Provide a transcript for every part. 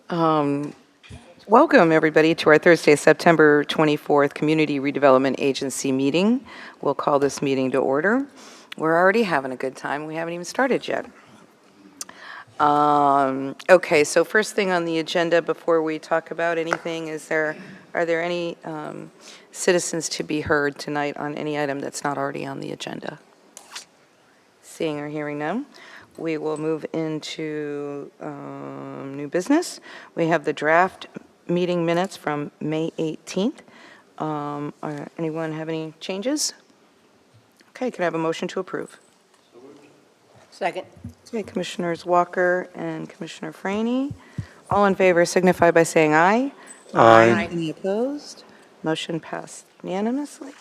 Um, Welcome, everybody, to our Thursday, September 24th Community Redevelopment Agency meeting. We'll call this meeting to order. We're already having a good time. We haven't even started yet. Okay, so first thing on the agenda before we talk about anything, are there any citizens to be heard tonight on any item that's not already on the agenda? Seeing or hearing none, we will move into new business. We have the draft meeting minutes from May 18th. Anyone have any changes? Okay, can I have a motion to approve? Second. Okay, Commissioners Walker and Commissioner Franny. All in favor signify by saying aye. Aye. Any opposed? Motion passed unanimously.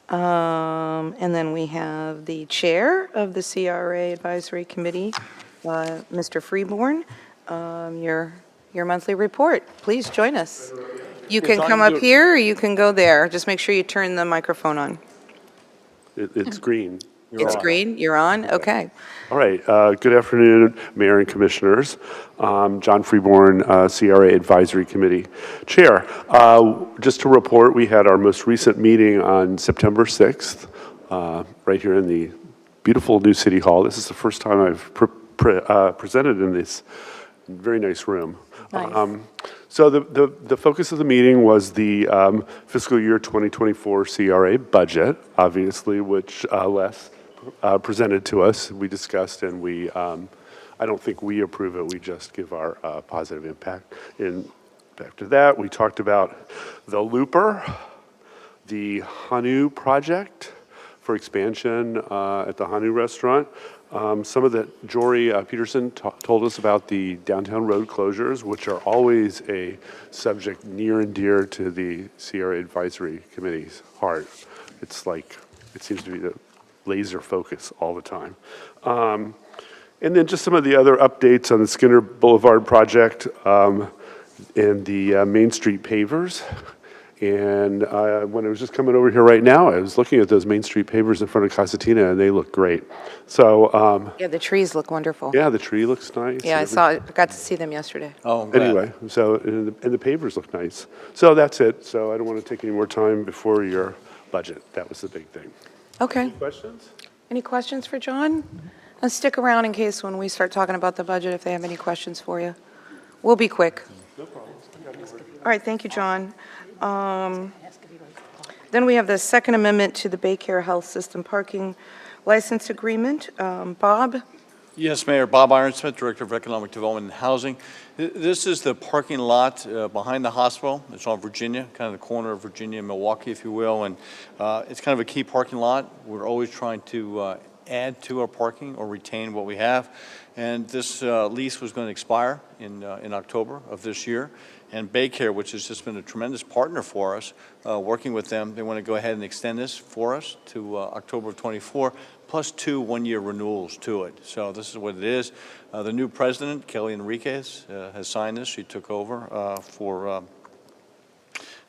And then we have the Chair of the CRA Advisory Committee, Mr. Freeborn. Your monthly report. Please join us. You can come up here or you can go there. Just make sure you turn the microphone on. It's green. It's green? You're on? Okay. All right. Good afternoon, Mayor and Commissioners. John Freeborn, CRA Advisory Committee Chair. Just to report, we had our most recent meeting on September 6th, right here in the beautiful new City Hall. This is the first time I've presented in this very nice room. Nice. So the focus of the meeting was the fiscal year 2024 CRA budget, obviously, which Les presented to us. We discussed, and I don't think we approve it. We just give our positive impact. And after that, we talked about the Looper, the Hanu project for expansion at the Hanu restaurant. Some of that, Jory Peterson told us about the downtown road closures, which are always a subject near and dear to the Sierra Advisory Committee's heart. It's like, it seems to be the laser focus all the time. And then just some of the other updates on the Skinner Boulevard project and the Main Street pavers. And when I was just coming over here right now, I was looking at those Main Street pavers in front of Casatina, and they look great. So Yeah, the trees look wonderful. yeah, the tree looks nice. Yeah, I got to see them yesterday. Oh, I'm glad. Anyway, so and the pavers look nice. So that's it. So I don't want to take any more time before your budget. That was the big thing. Okay. Questions? Any questions for John? And stick around in case when we start talking about the budget, if they have any questions for you. We'll be quick. No problem. All right, thank you, John. Then we have the Second Amendment to the Baycare Health System Parking License Agreement. Bob? Yes, Mayor. Bob Ironsmith, Director of Economic Development and Housing. This is the parking lot behind the hospital. It's on Virginia, kind of the corner of Virginia and Milwaukee, if you will. And it's kind of a key parking lot. We're always trying to add to our parking or retain what we have. And this lease was going to expire in October of this year. And Baycare, which has just been a tremendous partner for us, working with them, they want to go ahead and extend this for us to October of 24, plus 2 one-year renewals to it. So this is what it is. The new president, Kelly Enriquez, has signed this. She took over for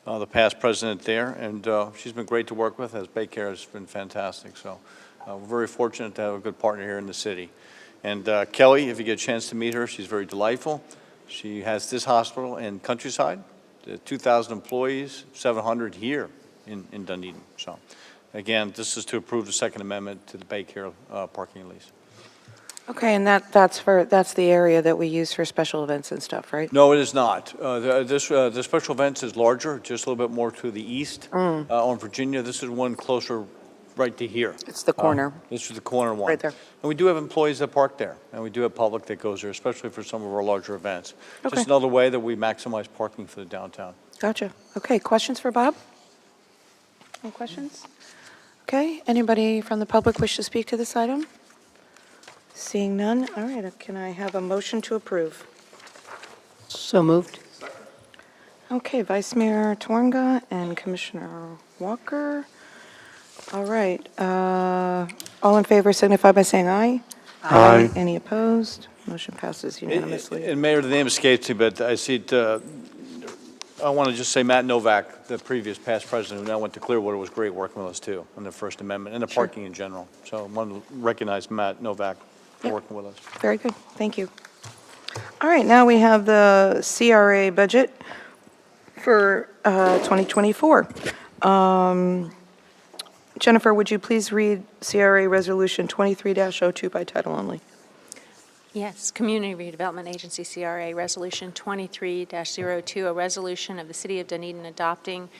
the past president there, and she's been great to work with, as Baycare has been fantastic. So we're very fortunate to have a good partner here in the city. And Kelly, if you get a chance to meet her, she's very delightful. She has this hospital in Countryside, 2,000 employees, 700 here in Dunedin. So, again, this is to approve the Second Amendment to the Baycare parking lease. Okay, and that's the area that we use for special events and stuff, right? No, it is not. The special events is larger, just a little bit more to the east on Virginia. This is one closer right to here. It's the corner. This is the corner one. Right there. And we do have employees that park there, and we do have public that goes there, especially for some of our larger events. Okay. Just another way that we maximize parking for the downtown. Gotcha. Okay, questions for Bob? Any questions? Okay, anybody from the public wish to speak to this item? Seeing none, all right, can I have a motion to approve? So moved. Okay, Vice Mayor Tornga and Commissioner Walker. All right, all in favor signify by saying aye. Aye. Any opposed? Motion passes unanimously. And Mayor, the name escapes me, but I see it, I want to just say Matt Novak, the previous past president, who now went to Clearwater, was great working with us too on the First Amendment and the parking in general. So I want to recognize Matt Novak for working with us. Very good, thank you. All right, now we have the CRA budget for 2024. Jennifer, would you please read CRA Resolution 23-02 by title only? Yes, Community Redevelopment Agency, CRA, Resolution 23-02, a resolution of the City of Dunedin adopting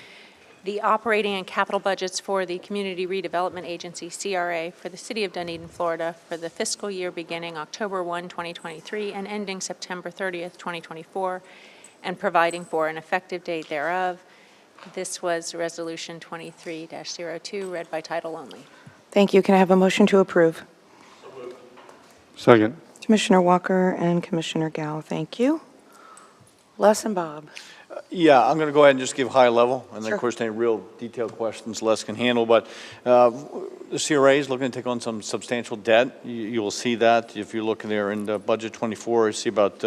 the operating and capital budgets for the Community Redevelopment Agency, CRA, for the City of Dunedin, Florida, for the fiscal year beginning October 1, 2023, and ending September 30th, 2024, and providing for an effective date thereof. This was Resolution 23-02, read by title only. Thank you. Can I have a motion to approve? Second. Commissioner Walker and Commissioner Gao, thank you. Les and Bob. Yeah, I'm going to go ahead and just give high level, and then, Sure. of course, any real detailed questions Les can handle. But the CRA is looking to take on some substantial debt. You will see that if you look in there in the budget 24, you see about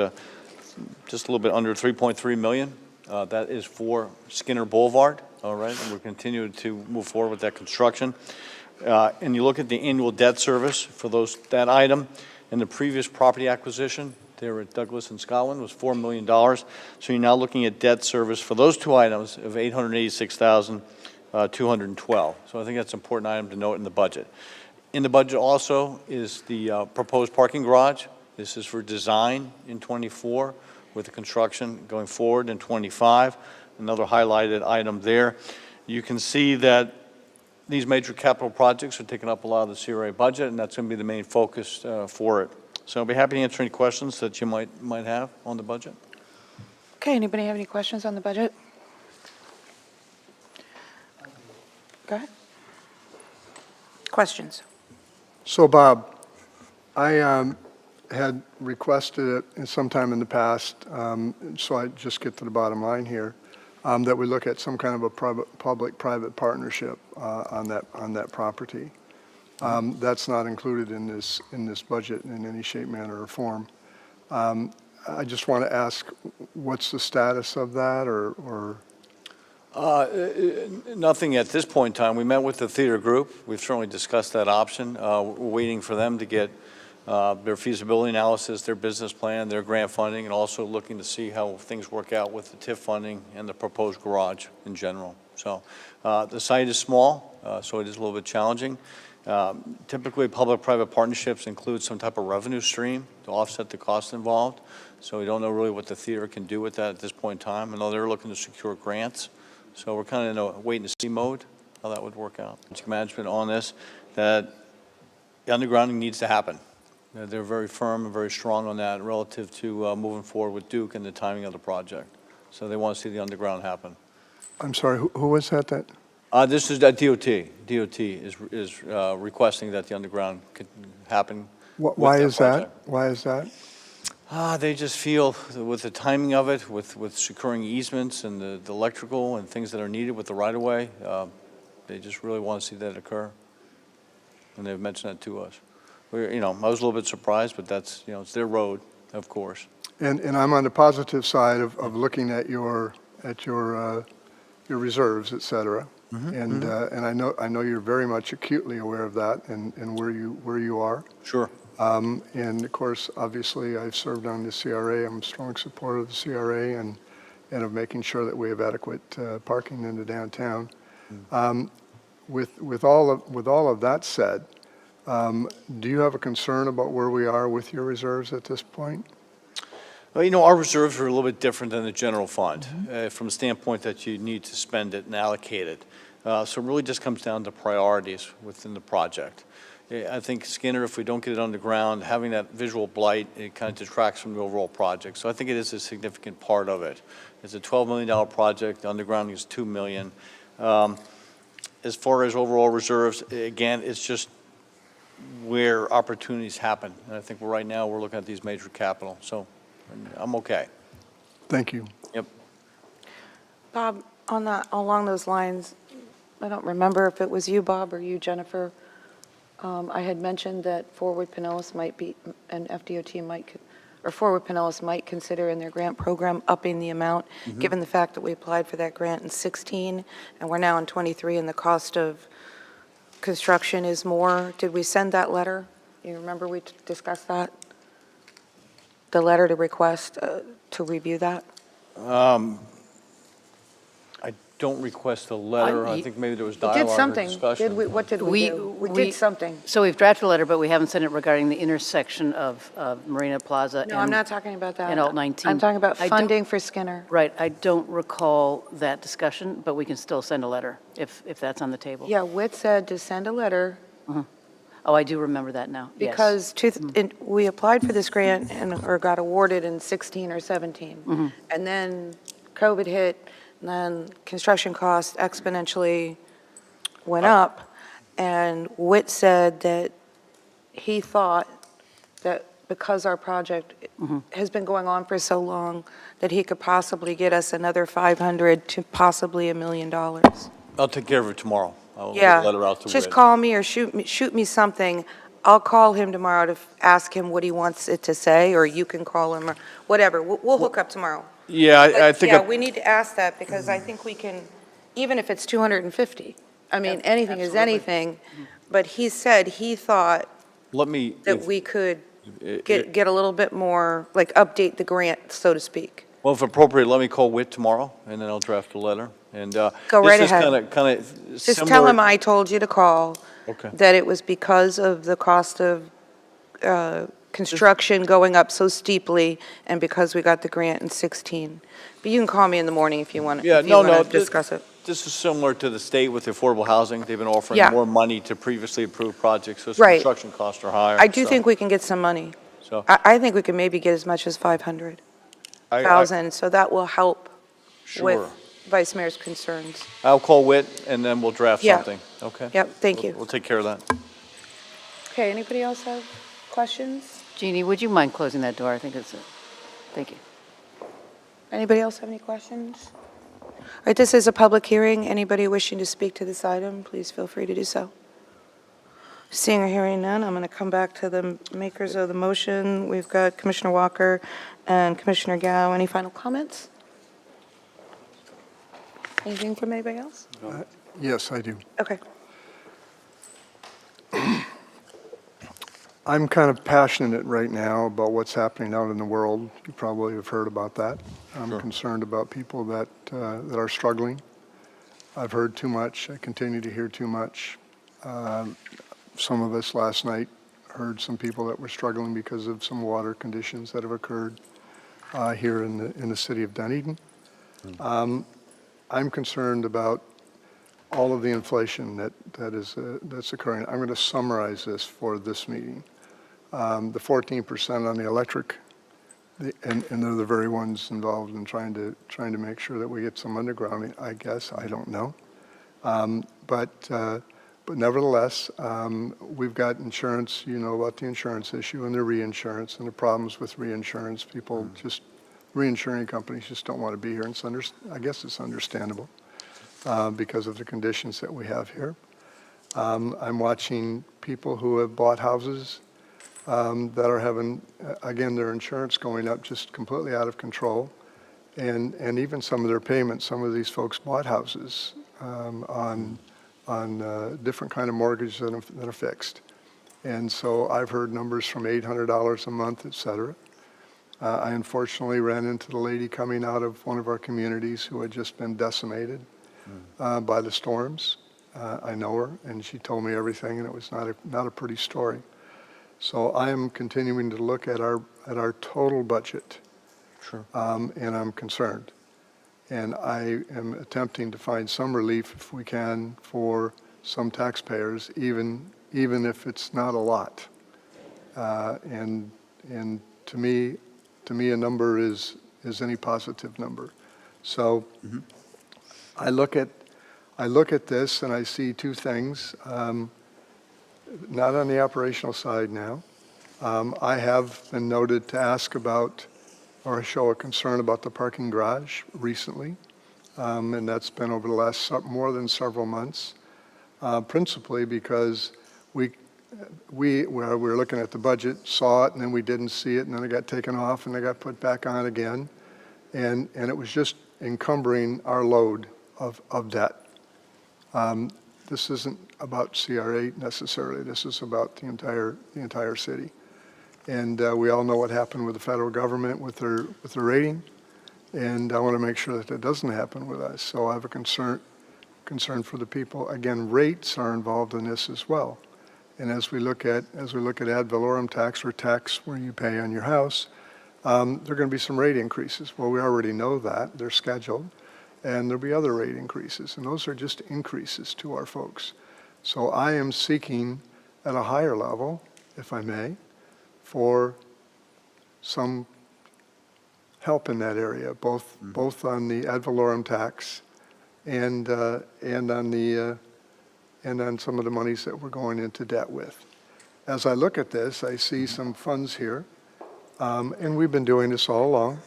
just a little bit under $3.3 million. That is for Skinner Boulevard, all right? And we're continuing to move forward with that construction. And you look at the annual debt service for that item, and the previous property acquisition there at Douglas in Scotland was $4 million. So you're now looking at debt service for those two items of $886,212. So I think that's an important item to note in the budget. In the budget also is the proposed parking garage. This is for design in 24 with the construction going forward in 25. Another highlighted item there. You can see that these major capital projects are taking up a lot of the CRA budget, and that's going to be the main focus for it. So I'll be happy to answer any questions that you might have on the budget. Okay, anybody have any questions on the budget? Go ahead. Questions? So, Bob, I had requested it sometime in the past, so I just get to the bottom line here, that we look at some kind of a public-private partnership on that property. That's not included in this budget in any shape, manner, or form. I just want to ask, what's the status of that, or? Nothing at this point in time. We met with the theater group. We've certainly discussed that option. We're waiting for them to get their feasibility analysis, their business plan, their grant funding, and also looking to see how things work out with the TIF funding and the proposed garage in general. So the site is small, so it is a little bit challenging. Typically, public-private partnerships include some type of revenue stream to offset the cost involved. So we don't know really what the theater can do with that at this point in time. I know they're looking to secure grants. So we're kind of in a wait-and-see mode, how that would work out. Management on this, that the undergrounding needs to happen. They're very firm and very strong on that relative to moving forward with Duke and the timing of the project. So they want to see the underground happen. I'm sorry, who was that? This is DOT. DOT is requesting that the underground could happen. Why is that? Why is that? They just feel with the timing of it, with securing easements and the electrical and things that are needed with the right-of-way, they just really want to see that occur. And they've mentioned that to us. I was a little bit surprised, but that's, it's their road, of course. And I'm on the positive side of looking at your reserves, et cetera. And I know you're very much acutely aware of that and where you are. Sure. And of course, obviously, I've served on the CRA. I'm a strong supporter of the CRA and of making sure that we have adequate parking in the downtown. With all of that said, do you have a concern about where we are with your reserves at this point? Well, our reserves are a little bit different than the general fund from the standpoint that you need to spend it and allocate it. So it really just comes down to priorities within the project. I think Skinner, if we don't get it underground, having that visual blight, it kind of detracts from the overall project. So I think it is a significant part of it. It's a $12 million project. The undergrounding is $2 million. As far as overall reserves, again, it's just where opportunities happen. And I think right now we're looking at these major capital. So I'm okay. Thank you. Yep. Bob, along those lines, I don't remember if it was you, Bob, or you, Jennifer. I had mentioned that Forward Pinellas might be, and FDOT might, or Forward Pinellas might consider in their grant program upping the amount, given the fact that we applied for that grant in 16, and we're now in 23, and the cost of construction is more. Did we send that letter? You remember we discussed that? the letter to request to review that? I don't request a letter. I think maybe there was We dialogue did or something. discussion. What did we do? We did something. So we've drafted a letter, but we haven't sent it regarding the intersection of Marina Plaza No, I'm and- not talking about that. and Alt 19. I'm talking about I don't- funding for Skinner. Right, I don't recall that discussion, but we can still send a letter if that's on the table. Yeah, Whit said to send a letter Oh, I do remember that now, yes. because we applied for this grant or got awarded in 16 or 17. And then COVID hit, and then construction costs exponentially went up. And Whit said that he thought that because our project has been going on for so long, that he could possibly get us another 500 to possibly $1 million. I'll take care of it tomorrow. I'll get Yeah, a letter out to just Whit. call me or shoot me something. I'll call him tomorrow to ask him what he wants it to say, or you can call him, or whatever. We'll hook up tomorrow. Yeah, I But, think, yeah, I- we need to ask that, because I think we can, even if it's 250, I mean, anything is anything, but he said he thought let me, that we could if- get a little bit more, like, update the grant, so to speak. well, if appropriate, let me call Whit tomorrow, and then I'll draft a letter. And Go right ahead. This is kind of similar. Just tell him I told you to call, Okay. that it was because of the cost of construction going up so steeply, and because we got the grant in 16. But you can call me in the morning if you want, Yeah, if you no, want no. to discuss it. This is similar to the state with the affordable housing. They've been offering Yeah. more money to previously approved projects, so its Right. construction costs are higher. I do so- think we can get some money. So, I think we can maybe get as much as 500,000, so that will help with Sure. Vice Mayor's concerns. I'll call Whit, and then we'll draft Yeah. something, okay? Yep, thank you. We'll take care of that. Okay, anybody else have questions? Jeannie, would you mind closing that door? I think it's, thank you. Anybody else have any questions? All right, this is a public hearing. Anybody wishing to speak to this item, please feel free to do so. Seeing or hearing none, I'm going to come back to the makers of the motion. We've got Commissioner Walker and Commissioner Gao. Any final comments? Anything from anybody else? Yes, I do. Okay. I'm kind of passionate right now about what's happening out in the world. You probably have heard about that. I'm Sure. concerned about people that are struggling. I've heard too much. I continue to hear too much. Some of us last night heard some people that were struggling because of some water conditions that have occurred here in the city of Dunedin. I'm concerned about all of the inflation that's occurring. I'm going to summarize this for this meeting. The 14% on the electric, and they're the very ones involved in trying to make sure that we get some undergrounding, I guess. I don't know. But nevertheless, we've got insurance. You know about the insurance issue and the reinsurance and the problems with reinsurance. People just, reinsuring companies just don't want to be here. And I guess it's understandable because of the conditions that we have here. I'm watching people who have bought houses that are having, again, their insurance going up just completely out of control. And even some of their payments, some of these folks bought houses on different kind of mortgages that are fixed. And so I've heard numbers from $800 a month, et cetera. I unfortunately ran into the lady coming out of one of our communities who had just been decimated by the storms. I know her, and she told me everything, and it was not a pretty story. So I am continuing to look at our total budget, Sure. and I'm concerned. And I am attempting to find some relief, if we can, for some taxpayers, even if it's not a lot. And to me, a number is any positive number. So I look at this and I see two things. Not on the operational side now. I have been noted to ask about or show a concern about the parking garage recently, and that's been over the last more than several months, principally because we were looking at the budget, saw it, and then we didn't see it, and then it got taken off, and it got put back on again, and it was just encumbering our load of debt. This isn't about CRA necessarily. This is about the entire city. And we all know what happened with the federal government with their rating, and I want to make sure that that doesn't happen with us. So I have a concern for the people. Again, rates are involved in this as well. And as we look at ad valorem tax, or tax where you pay on your house, there are going to be some rate increases. Well, we already know that. They're scheduled. And there'll be other rate increases. And those are just increases to our folks. So I am seeking at a higher level, if I may, for some help in that area, both on the ad valorem tax and on some of the monies that we're going into debt with. As I look at this, I see some funds here, and we've been doing this all along.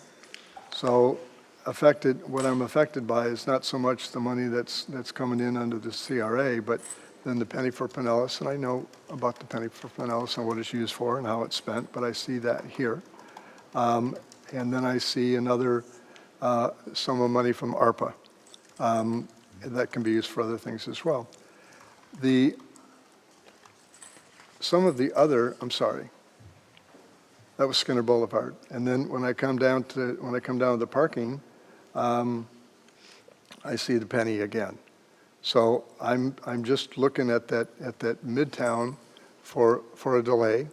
So what I'm affected by is not so much the money that's coming in under the CRA, but then the penny for Pinellas, and I know about the penny for Pinellas and what it's used for and how it's spent, but I see that here. And then I see another sum of money from ARPA that can be used for other things as well. Some of the other, I'm sorry, that was Skinner Boulevard. And then when I come down to the parking, I see the penny again. So I'm just looking at that Midtown for a delay,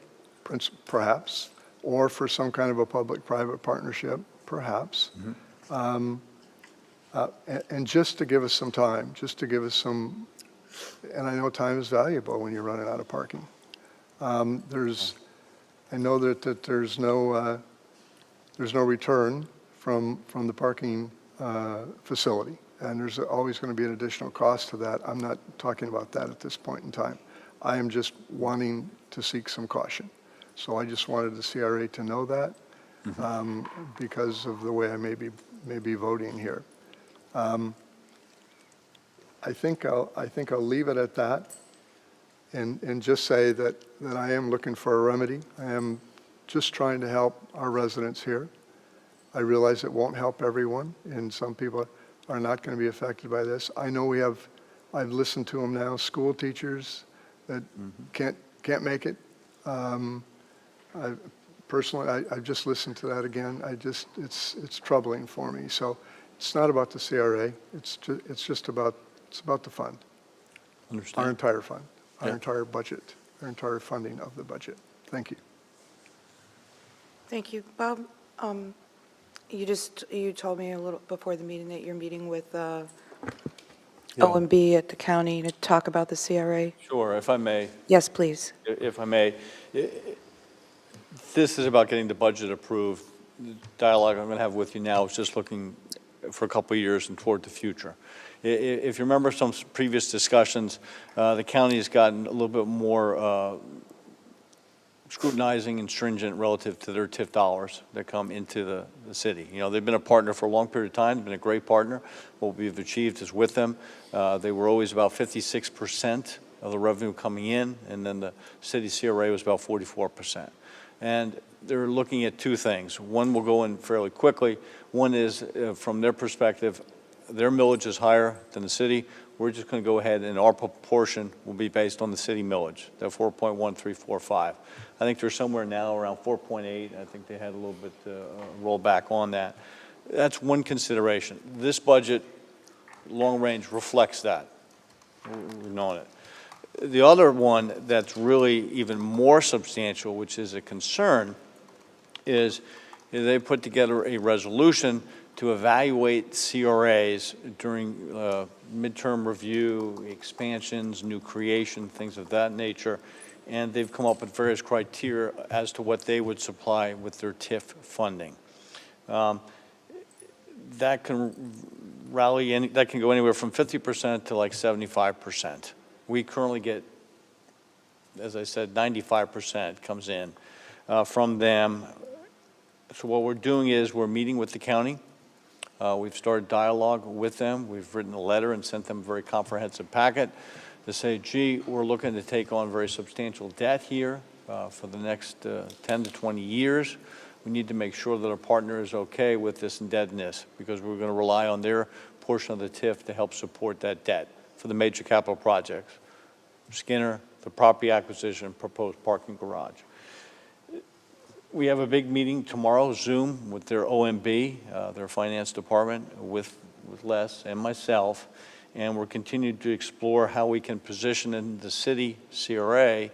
perhaps, or for some kind of a public-private partnership, perhaps. And just to give us some time, just to give us some, and I know time is valuable when you're running out of parking. I know that there's no return from the parking facility, and there's always going to be an additional cost to that. I'm not talking about that at this point in time. I am just wanting to seek some caution. So I just wanted the CRA to know that because of the way I may be voting here. I think I'll leave it at that, and just say that I am looking for a remedy. I am just trying to help our residents here. I realize it won't help everyone, and some people are not going to be affected by this. I know I've listened to them now, school teachers that can't make it. Personally, I've just listened to that again. It's troubling for me. So it's not about the CRA. It's about the fund. Understand. Our entire fund, our Yeah. entire budget, our entire funding of the budget. Thank you. Thank you. Bob, you told me a little before the meeting that you're meeting with OMB at the county to talk about the CRA. Sure, if I may. Yes, please. If I may, this is about getting the budget approved. The dialogue I'm going to have with you now is just looking for a couple of years and toward the future. If you remember some previous discussions, the county has gotten a little bit more scrutinizing and stringent relative to their TIF dollars that come into the city. You know, they've been a partner for a long period of time, been a great partner. What we've achieved is with them. They were always about 56% of the revenue coming in, and then the city CRA was about 44%. And they're looking at two things. One will go in fairly quickly. One is, from their perspective, their millage is higher than the city. We're just going to go ahead, and our proportion will be based on the city millage, that 4.1345. I think they're somewhere now around 4.8. I think they had a little bit rollback on that. That's one consideration. This budget, long range, reflects that. We've known it. The other one that's really even more substantial, which is a concern, is they put together a resolution to evaluate CRAs during midterm review, expansions, new creation, things of that nature, and they've come up with various criteria as to what they would supply with their TIF funding. That can that can go anywhere from 50% to like 75%. We currently get, as I said, 95% comes in from them. So what we're doing is we're meeting with the county. We've started dialogue with them. We've written a letter and sent them a very comprehensive packet to say, gee, we're looking to take on very substantial debt here for the next 10 to 20 years. We need to make sure that our partner is okay with this indebtedness because we're going to rely on their portion of the TIF to help support that debt for the major capital projects. Skinner, the property acquisition, proposed parking garage. We have a big meeting tomorrow, Zoom, with their OMB, their finance department, with Les and myself, and we're continuing to explore how we can position in the city CRA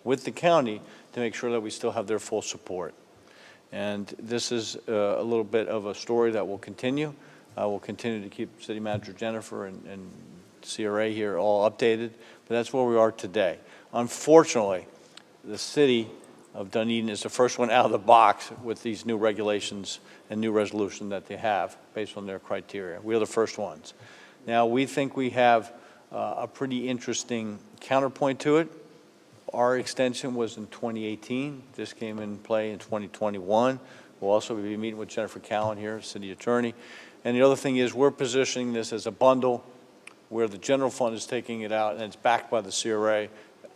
with the county to make sure that we still have their full support. And this is a little bit of a story that will continue. We'll continue to keep City Manager Jennifer and CRA here all updated, but that's where we are today. Unfortunately, the city of Dunedin is the first one out of the box with these new regulations and new resolution that they have based on their criteria. We are the first ones. Now, we think we have a pretty interesting counterpoint to it. Our extension was in 2018. This came in play in 2021. We'll also be meeting with Jennifer Cowan here, city attorney. And the other thing is we're positioning this as a bundle where the general fund is taking it out and it's backed by the CRA,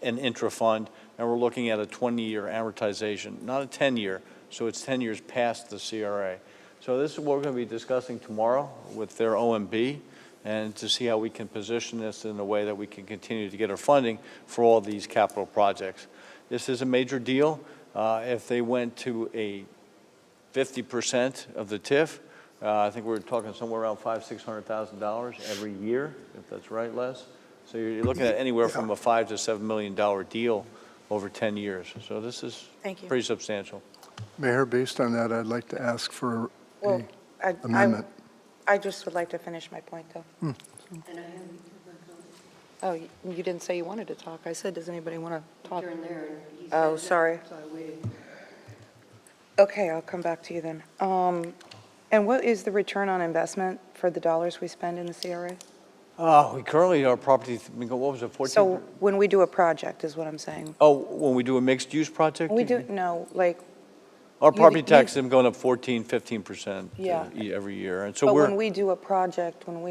an intra-fund, and we're looking at a 20-year amortization, not a 10-year, so it's 10 years past the CRA. So this is what we're going to be discussing tomorrow with their OMB, and to see how we can position this in a way that we can continue to get our funding for all these capital projects. This is a major deal. If they went to a 50% of the TIF, I think we're talking somewhere around $500,000–600,000 every year, if that's right, Les. So you're looking at anywhere from a $5 to $7 million deal over 10 years. So this is Thank you. pretty substantial. Mayor, based on that, I'd like to ask for Well, a amendment. I just would like to finish my point, though. Oh, you didn't say you wanted to talk. I said, does anybody want to talk? Oh, sorry. Okay, I'll come back to you then. And what is the return on investment for the dollars we spend in the CRA? We currently, our property, what was it, 14? So when we do a project, is what I'm saying. Oh, when we do a mixed-use project? We do, no, like, Our property you- tax is going up 15% Yeah. every year. And so but when we're, we do a project, when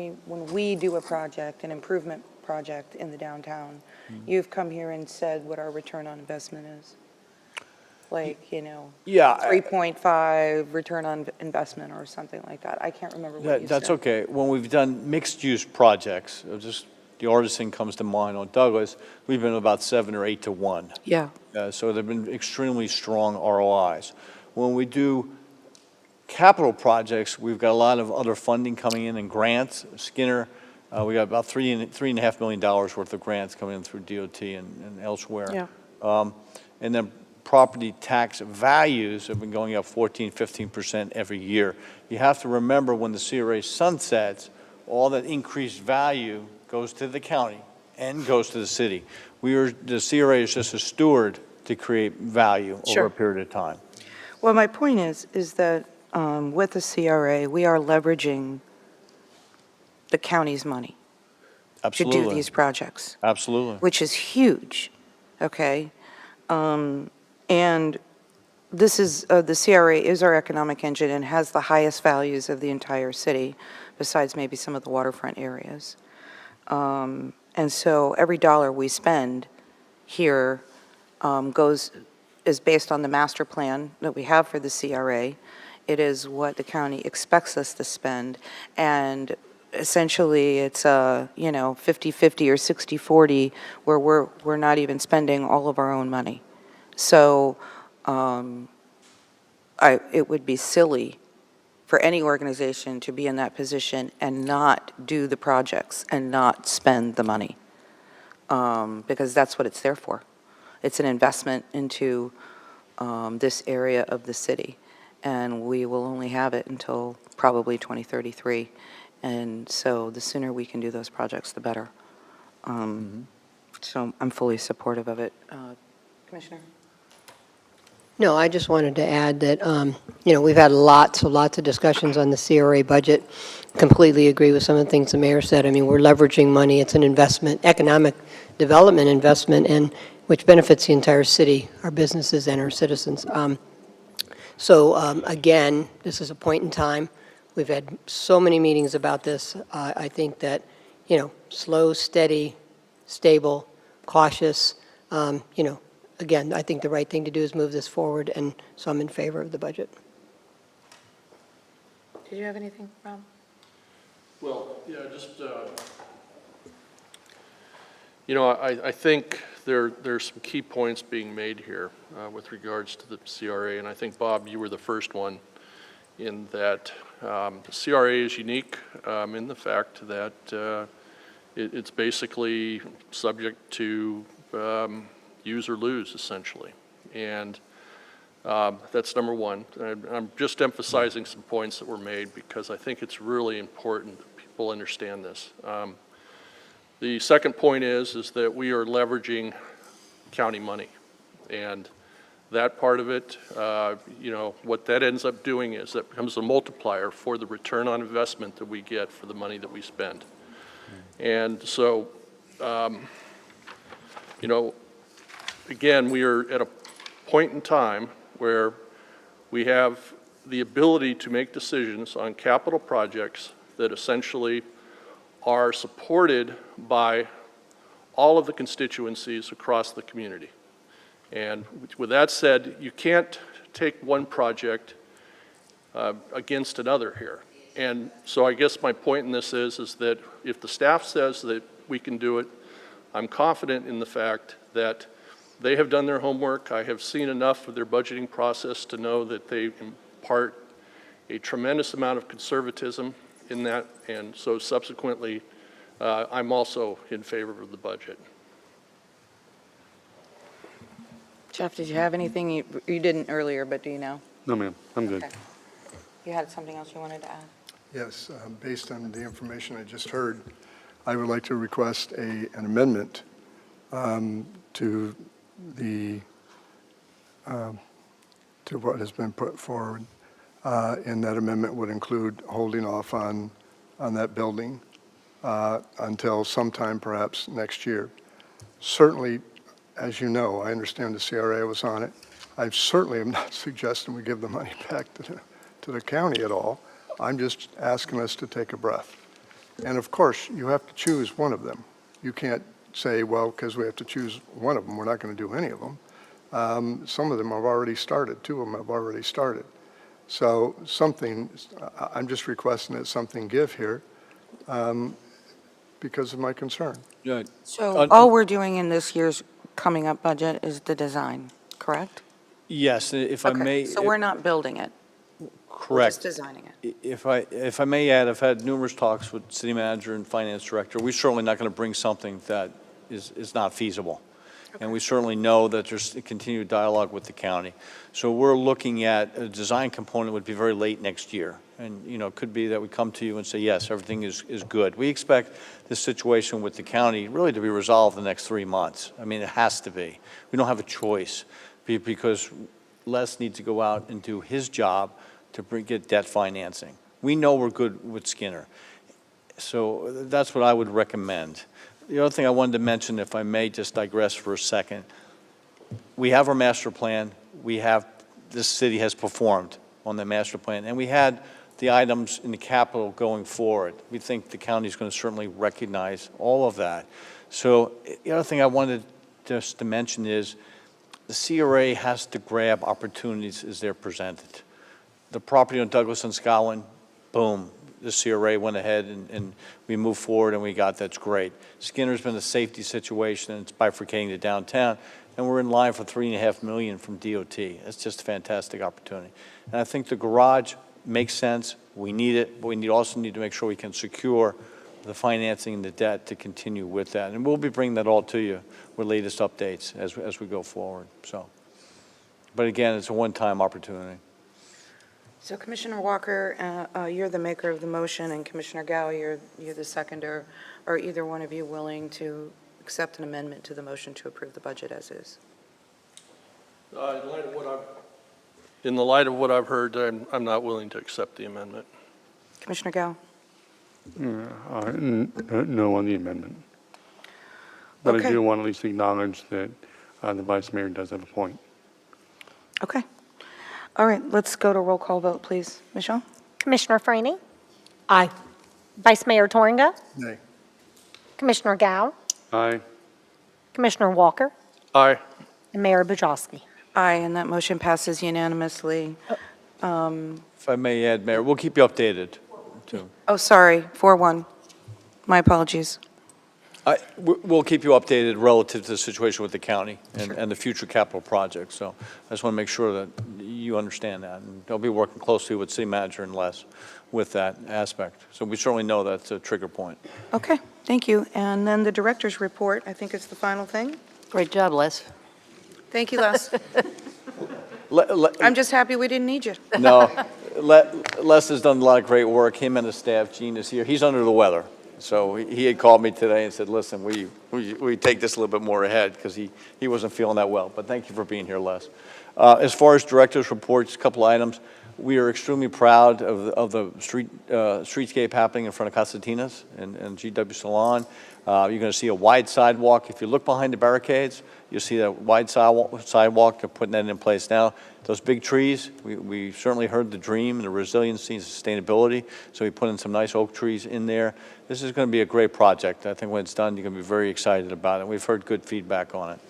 we do a project, an improvement project in the downtown, you've come here and said what our return on investment is. Like, yeah, 3.5 return on investment or something like that. I can't remember what you said. that's okay. When we've done mixed-use projects, just the Artisan comes to mind on Douglas, we've been about 7 or 8 to 1. Yeah, So they've been extremely strong ROIs. When we do capital projects, we've got a lot of other funding coming in and grants. Skinner, we got about $3.5 million worth of grants coming in through DOT and elsewhere. yeah. And then property tax values have been going up 15% every year. You have to remember when the CRA sunsets, all that increased value goes to the county and goes to the city. The CRA is just a steward to create value over Sure. a period of time. Well, my point is that with the CRA, we are leveraging the county's money to Absolutely. do these projects, Absolutely. which is huge, okay? And this is, the CRA is our economic engine and has the highest values of the entire city, besides maybe some of the waterfront areas. And so every dollar we spend here is based on the master plan that we have for the CRA. It is what the county expects us to spend, and essentially it's a 50-50 or 60-40 where we're not even spending all of our own money. So it would be silly for any organization to be in that position and not do the projects and not spend the money, because that's what it's there for. It's an investment into this area of the city, and we will only have it until probably 2033. And so the sooner we can do those projects, the better. So I'm fully supportive of it. Commissioner? No, I just wanted to add that, we've had lots of discussions on the CRA budget. Completely agree with some of the things the mayor said. I mean, we're leveraging money. It's an investment, economic development investment, and which benefits the entire city, our businesses and our citizens. Again, this is a point in time. We've had so many meetings about this. I think that, slow, steady, stable, cautious, again, I think the right thing to do is move this forward, and so I'm in favor of the budget. Did you have anything, Rob? Well, yeah, just, I think there's some key points being made here with regards to the CRA, and I think, Bob, you were the first one in that the CRA is unique in the fact that it's basically subject to use or lose, essentially. And that's number one. I'm just emphasizing some points that were made because I think it's really important that people understand this. The second point is that we are leveraging county money. And that part of it, you know, what that ends up doing is that becomes a multiplier for the return on investment that we get for the money that we spend. And so, you know, again, we are at a point in time where we have the ability to make decisions on capital projects that essentially are supported by all of the constituencies across the community. And with that said, you can't take one project against another here. And so I guess my point in this is that if the staff says that we can do it, I'm confident in the fact that they have done their homework. I have seen enough of their budgeting process to know that they impart a tremendous amount of conservatism in that, and so subsequently, I'm also in favor of the budget. Jeff, did you have anything? You didn't earlier, but do you now? No, ma'am, I'm good. Okay. You had something else you wanted to add? Yes, based on the information I just heard, I would like to request an amendment to the, to what has been put forward. And that amendment would include holding off on that building until sometime perhaps next year. Certainly, as you know, I understand the CRA was on it. I certainly am not suggesting we give the money back to the county at all. I'm just asking us to take a breath. And of course, you have to choose one of them. You can't say, well, because we have to choose one of them, we're not going to do any of them. Some of them have already started. 2 of them have already started. So something, I'm just requesting that something give here because of my concern. Yeah, So all we're doing in this year's coming up budget is the design, correct? yes, if I Okay, may. so we're not building it, we're Correct. just designing it. If I may add, I've had numerous talks with city manager and finance director. We're certainly not going to bring something that is not feasible. And we certainly know that there's a continued dialogue with the county. So we're looking at a design component would be very late next year. And, you know, it could be that we come to you and say, yes, everything is good. We expect this situation with the county really to be resolved in the next 3 months. I mean, it has to be. We don't have a choice because Les needs to go out and do his job to get debt financing. We know we're good with Skinner. So that's what I would recommend. The other thing I wanted to mention, if I may just digress for a second, we have our master plan. This city has performed on the master plan, and we had the items in the capital going forward. We think the county is going to certainly recognize all of that. So the other thing I wanted just to mention is the CRA has to grab opportunities as they're presented. The property on Douglas and Scotland, boom, the CRA went ahead and we moved forward and we got that's great. Skinner's been a safety situation and it's bifurcating to downtown, and we're in line for $3.5 million from DOT. It's just a fantastic opportunity. And I think the garage makes sense. We need it, but we also need to make sure we can secure the financing and the debt to continue with that. And we'll be bringing that all to you with latest updates as we go forward. So, but again, it's a one-time opportunity. So Commissioner Walker, you're the maker of the motion, and Commissioner Gao, you're the seconder. Are either one of you willing to accept an amendment to the motion to approve the budget as is? In the light of what I've heard, I'm not willing to accept the amendment. Commissioner Gao? No on the amendment. But I Okay. do want to at least acknowledge that the vice mayor does have a point. Okay. All right, let's go to roll call vote, please. Michelle? Commissioner Franny, Aye. Vice Mayor Torringa, Nay. Commissioner Gao, Aye. Commissioner Walker, Aye. and Mayor Bujalski. Aye, and that motion passes unanimously. If I may add, Mayor, we'll keep you updated, too. Oh, sorry, 4-1. My apologies. We'll keep you updated relative to the situation with the county and the future capital projects. So I just want to make sure that you understand that. And I'll be working closely with city manager and Les with that aspect. So we certainly know that's a trigger point. Okay, thank you. And then the director's report, I think it's the final thing. Great job, Les. Thank you, Les. Le- I'm just happy we didn't need you. No, Les has done a lot of great work. Him and his staff, Gene is here. He's under the weather. So he had called me today and said, listen, we take this a little bit more ahead because he wasn't feeling that well. But thank you for being here, Les. As far as director's reports, a couple items. We are extremely proud of the streetscape happening in front of Casatinas and GW Salon. You're going to see a wide sidewalk. If you look behind the barricades, you'll see that wide sidewalk. They're putting that in place now. Those big trees, we certainly heard the dream and the resiliency and sustainability, so we put in some nice oak trees in there. This is going to be a great project. I think when it's done, you're going to be very excited about it. We've heard good feedback on it.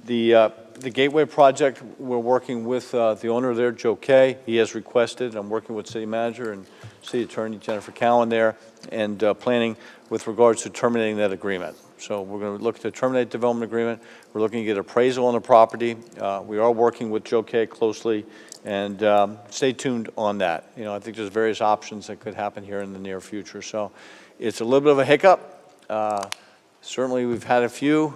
The Gateway project, we're working with the owner there, Joe Kay. He has requested, I'm working with city manager and city attorney Jennifer Cowan there, and planning with regards to terminating that agreement. So we're going to look to terminate the development agreement. We're looking to get appraisal on the property. We are working with Joe Kay closely, and stay tuned on that. You know, I think there's various options that could happen here in the near future. So it's a little bit of a hiccup. Certainly we've had a few.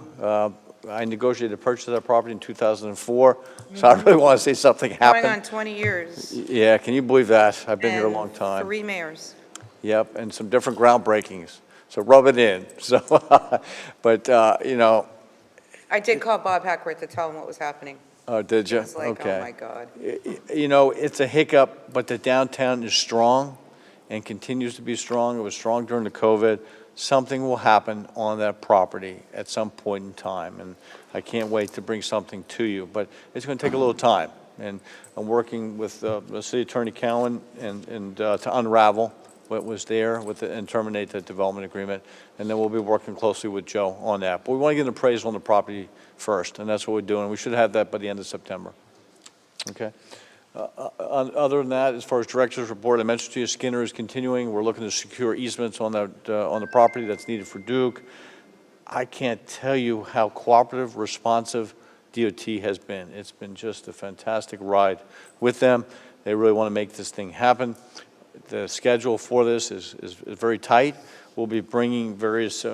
I negotiated the purchase of that property in 2004, so I really want to see something happen. Going on 20 years. Yeah, can you believe that? I've been here a long and time. 3 mayors. Yep, and some different groundbreakings. So rub it in. So, but you know. I did call Bob Hackworth to tell him what was happening. Oh, did you? I was like, okay. oh my God. You know, it's a hiccup, but the downtown is strong and continues to be strong. It was strong during the COVID. Something will happen on that property at some point in time, and I can't wait to bring something to you, but it's going to take a little time, and I'm working with the city attorney Cowan and to unravel what was there and terminate that development agreement, and then we'll be working closely with Joe on that. But we want to get an appraisal on the property first, and that's what we're doing. We should have that by the end of September. Okay. Other than that, as far as director's report, I mentioned to you, Skinner is continuing. We're looking to secure easements on the property that's needed for Duke. I can't tell you how cooperative, responsive DOT has been. It's been just a fantastic ride with them. They really want to make this thing happen. The schedule for this is very tight. We'll be bringing various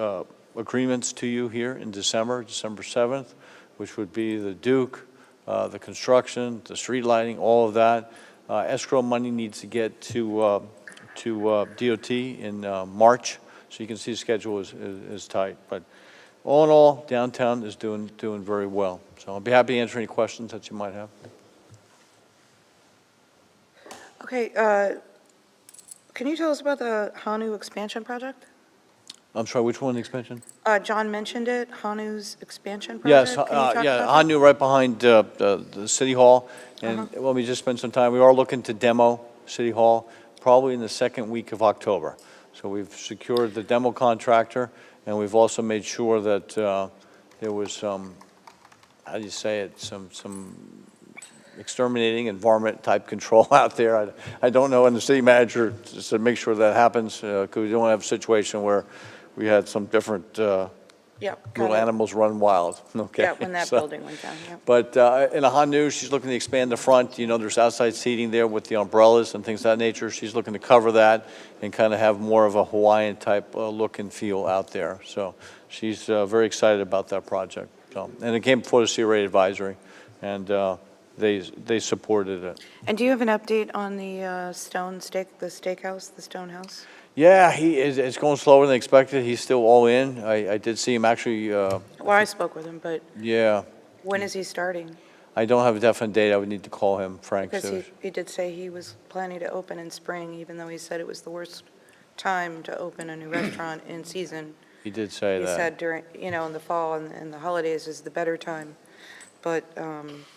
agreements to you here in December 7th, which would be the Duke, the construction, the street lighting, all of that. Escrow money needs to get to DOT in March, so you can see the schedule is tight. But all in all, downtown is doing very well. So I'll be happy to answer any questions that you might have. Okay, can you tell us about the Hanu expansion project? I'm sorry, which one, the expansion? John mentioned it, Hanu's expansion Yes, project. Can you talk yeah, about that? Hanu right behind the City Hall. And when we just spent some time, we are looking to demo City Hall probably in the second week of October. So we've secured the demo contractor, and we've also made sure that there was some, how do you say it, some exterminating environment type control out there. I don't know, and the city manager said make sure that happens because we don't have a situation where we had some different Yeah, little got it. animals run wild. Okay. Yeah, when that So- building went down, yeah. But in a Hanu, she's looking to expand the front. You know, there's outside seating there with the umbrellas and things of that nature. She's looking to cover that and kind of have more of a Hawaiian type look and feel out there. So she's very excited about that project. So, and it came before the CRA advisory, and they supported it. And do you have an update on the the steakhouse, the stone house? Yeah, it's going slower than expected. He's still all in. I did see him actually, Well, I spoke with him, but yeah. when is he starting? I don't have a definite date. I would need to call him, Frank. Because So he did say he was planning to open in spring, even though he said it was the worst time to open a new restaurant in season. he did say He that. said during, in the fall and the holidays is the better time. But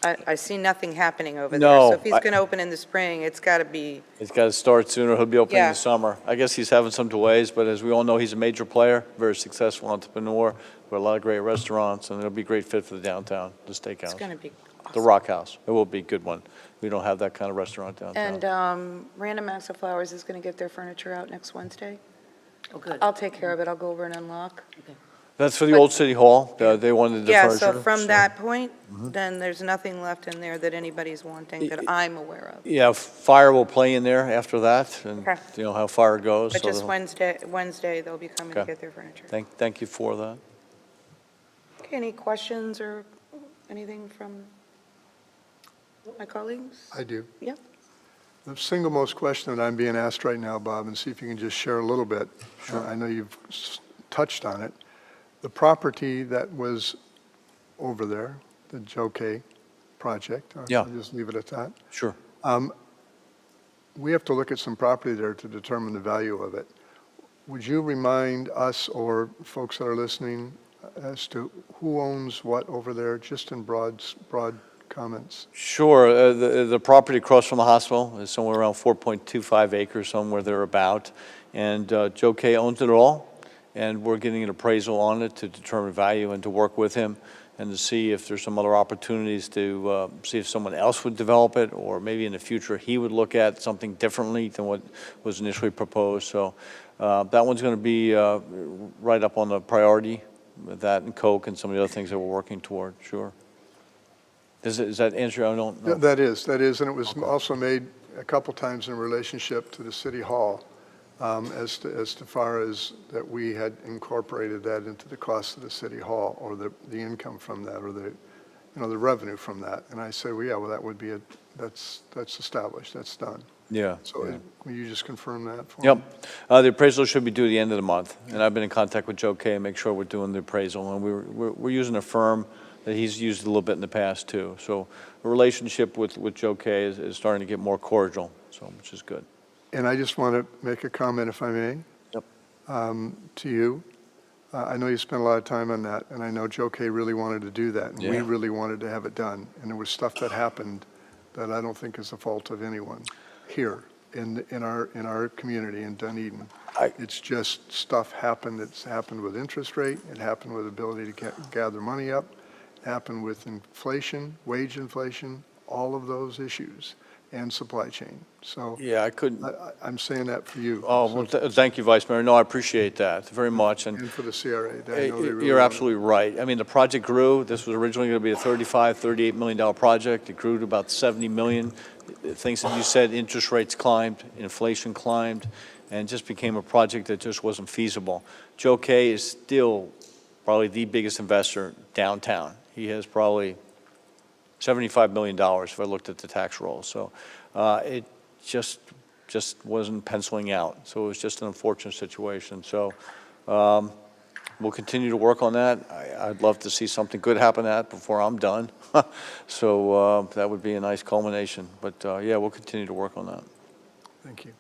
I see nothing happening over there. No, So if he's going to open in the spring, it's got to be, He's got to start sooner. He'll be opening in Yeah. the summer. I guess he's having some delays, but as we all know, he's a major player, very successful entrepreneur with a lot of great restaurants, and it'll be a great fit for the downtown, the it's steakhouse. going to be The awesome. Rock House. It will be a good one. We don't have that kind of restaurant downtown. And Random Acts of Flowers is going to get their furniture out next Wednesday. Oh, good. I'll take care of it. I'll go over and unlock. Okay. That's for the old city hall. They wanted the Yeah, furniture. so from that point, then there's nothing left in there that anybody's wanting that I'm aware of. Yeah, fire will play in there after that, and Okay. you know how fire goes. But so just they'll- Wednesday, they'll be coming to Okay. get their furniture. Thank you for that. Okay, any questions or anything from my colleagues? I do. Yeah. The single most question that I'm being asked right now, Bob, and see if you can just share a little bit. I know you've touched on it. The property that was over there, the Joe K project. Yeah. I'll just leave it at that. Sure. We have to look at some property there to determine the value of it. Would you remind us or folks that are listening as to who owns what over there, just in broad comments? Sure. The property across from the hospital is somewhere around 4.25 acres, somewhere thereabout. And Joe K owns it all, and we're getting an appraisal on it to determine value and to work with him and to see if there's some other opportunities to see if someone else would develop it, or maybe in the future he would look at something differently than what was initially proposed. So that one's going to be right up on the priority with that and Coke and some of the other things that we're working toward, sure. Does that answer? I don't know. That is, and it was also made a couple times in relationship to the city hall, as far as that we had incorporated that into the cost of the city hall, or the income from that, or the revenue from that. And I say, well, yeah, well, that would be that's established, that's done. Yeah. So yeah. will you just confirm that for me? Yep. The appraisal should be due at the end of the month, and I've been in contact with Joe K and make sure we're doing the appraisal. And we're using a firm that he's used a little bit in the past too. So the relationship with Joe K is starting to get more cordial, so which is good. And I just want to make a comment, if I may. Yep. To you. I know you spent a lot of time on that, and I know Joe K really wanted to do that, and we Yeah. really wanted to have it done. And there was stuff that happened that I don't think is the fault of anyone here in our community in Dunedin. It's just stuff happened. It's happened with interest rate. It happened with ability to gather money up. It happened with inflation, wage inflation, all of those issues, and supply chain. So Yeah, I couldn't. I'm saying that for you. Oh, well, thank you, Vice Mayor. No, I appreciate that very much. And for the CRA. I know they really You're want it. absolutely right. I mean, the project grew. This was originally going to be a $38 million project. It grew to about $70 million. Things that you said, interest rates climbed, inflation climbed, and just became a project that just wasn't feasible. Joe K is still probably the biggest investor downtown. He has probably $75 million if I looked at the tax rolls. So it just wasn't penciling out. So it was just an unfortunate situation. So we'll continue to work on that. I'd love to see something good happen to that before I'm done. So that would be a nice culmination. But yeah, we'll continue to work on that. Thank you.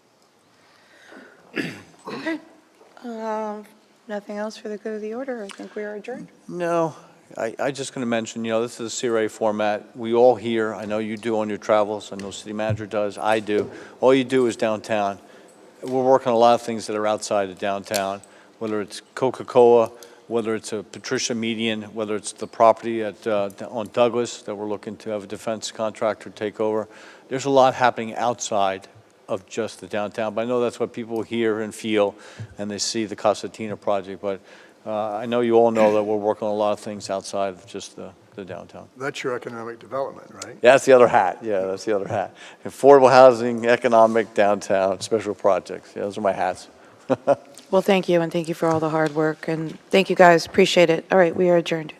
Nothing else for the good of the order? I think we are adjourned. No, I just going to mention, this is a CRA format. We all here, I know you do on your travels, I know city manager does, I do. All you do is downtown. We're working on a lot of things that are outside of downtown, whether it's Coca-Cola, whether it's a Patricia Median, whether it's the property on Douglas that we're looking to have a defense contractor take over. There's a lot happening outside of just the downtown, but I know that's what people hear and feel, and they see the Casatina project. But I know you all know that we're working on a lot of things outside of just the downtown. That's your economic development, right? Yeah, that's the other hat. Yeah, that's the other hat. Affordable housing, economic, downtown, special projects. Yeah, those are my hats. Well, thank you, and thank you for all the hard work, and thank you, guys. Appreciate it. All right, we are adjourned.